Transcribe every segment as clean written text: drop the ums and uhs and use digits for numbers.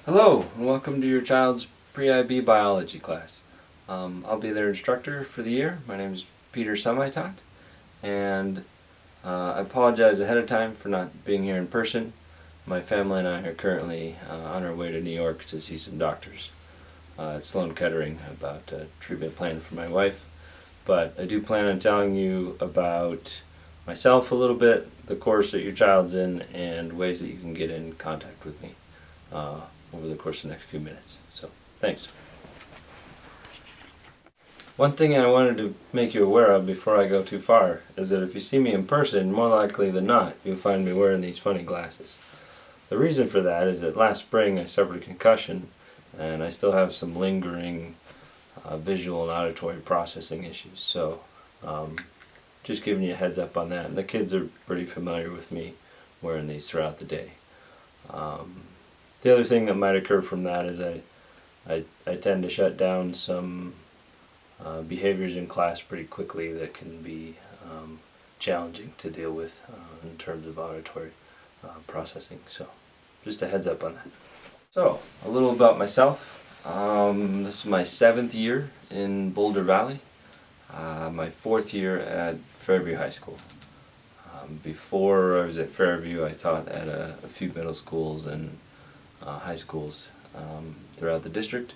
Hello, and welcome to your child's Pre-IB Biology class. I'll be their instructor for the year. My name is Peter Semitot, and I apologize ahead of time for not being here in person. My family and I are currently on our way to New York to see some doctors at Sloan Kettering about a treatment plan for my wife. But I do plan on telling you about myself a little bit, the course that your child's in, and ways that you can get in contact with me over the course of the next few minutes. So, thanks. One thing I wanted to make you aware of before I go too far is that if you see me in person, more likely than not, you'll find me wearing these funny glasses. The reason for that is that last spring I suffered a concussion and I still have some lingering visual and auditory processing issues. So, just giving you a heads up on that. And the kids are pretty familiar with me wearing these throughout the day. The other thing that might occur from that is I tend to shut down some behaviors in class pretty quickly that can be challenging to deal with in terms of auditory processing. So just a heads up on that. So a little about myself. This is my 7th year in Boulder Valley, my 4th year at Fairview High School. Before I was at Fairview, I taught at a few middle schools and high schools throughout the district,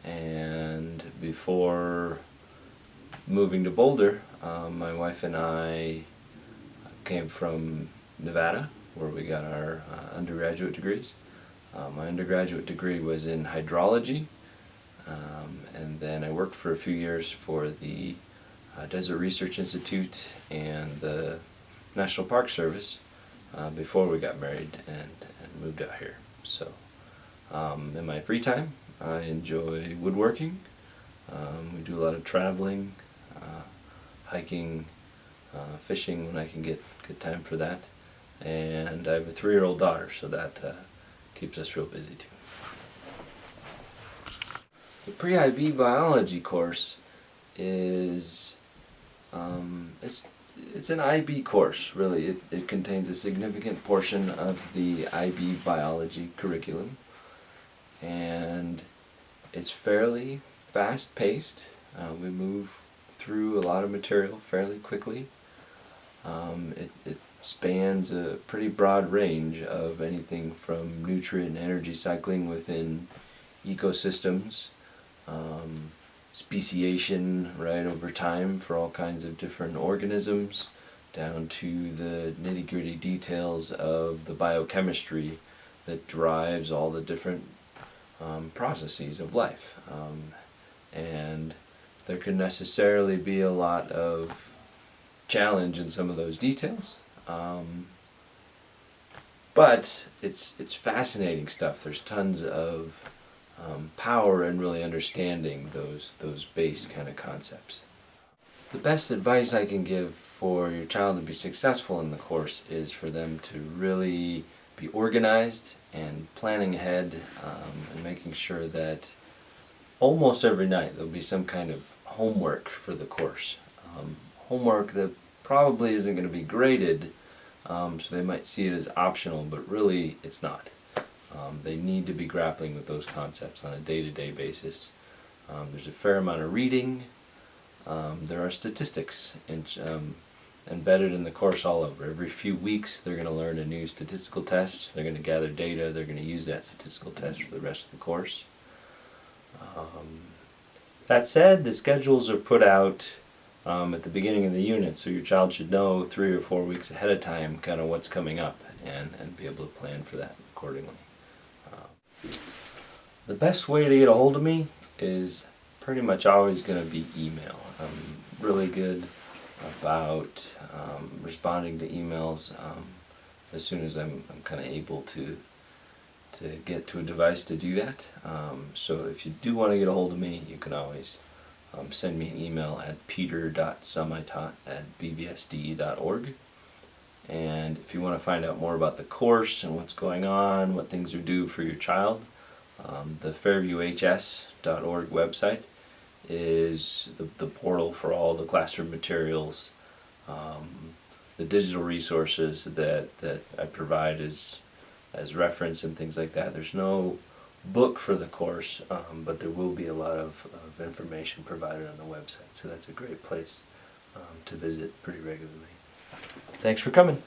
and before moving to Boulder, my wife and I came from Nevada, where we got our undergraduate degrees. My undergraduate degree was in hydrology, and then I worked for a few years for the Desert Research Institute and the National Park Service before we got married and moved out here. So, in my free time, I enjoy woodworking. We do a lot of traveling, hiking, fishing when I can get time for that. And I have a 3-year-old daughter, so that keeps us real busy too. The Pre-IB Biology course is it's an IB course, really. It contains a significant portion of the IB biology curriculum, and it's fairly fast-paced. We move through a lot of material fairly quickly. It spans a pretty broad range of anything from nutrient and energy cycling within ecosystems, speciation right over time for all kinds of different organisms, down to the nitty-gritty details of the biochemistry that drives all the different processes of life. And there can necessarily be a lot of challenge in some of those details, but it's fascinating stuff. There's tons of power in really understanding those base kind of concepts. The best advice I can give for your child to be successful in the course is for them to really be organized and planning ahead, and making sure that almost every night there'll be some kind of homework for the course. Homework that probably isn't going to be graded, so they might see it as optional, but really it's not. They need to be grappling with those concepts on a day-to-day basis. There's a fair amount of reading. There are statistics embedded in the course all over. Every few weeks they're going to learn a new statistical test. They're going to gather data. They're going to use that statistical test for the rest of the course. That said, the schedules are put out at the beginning of the unit, so your child should know 3 or 4 weeks ahead of time kind of what's coming up and be able to plan for that accordingly. The best way to get a hold of me is pretty much always going to be email. I'm really good about responding to emails as soon as I'm kind of able to get to a device to do that. So if you do want to get a hold of me, you can always send me an email at peter.semitot@bbsd.org. And if you want to find out more about the course and what's going on, what things are due for your child, the fairviewhs.org website is the portal for all the classroom materials, the digital resources that I provide as reference and things like that. There's no book for the course, but there will be a lot of information provided on the website, so that's a great place to visit pretty regularly. Thanks for coming.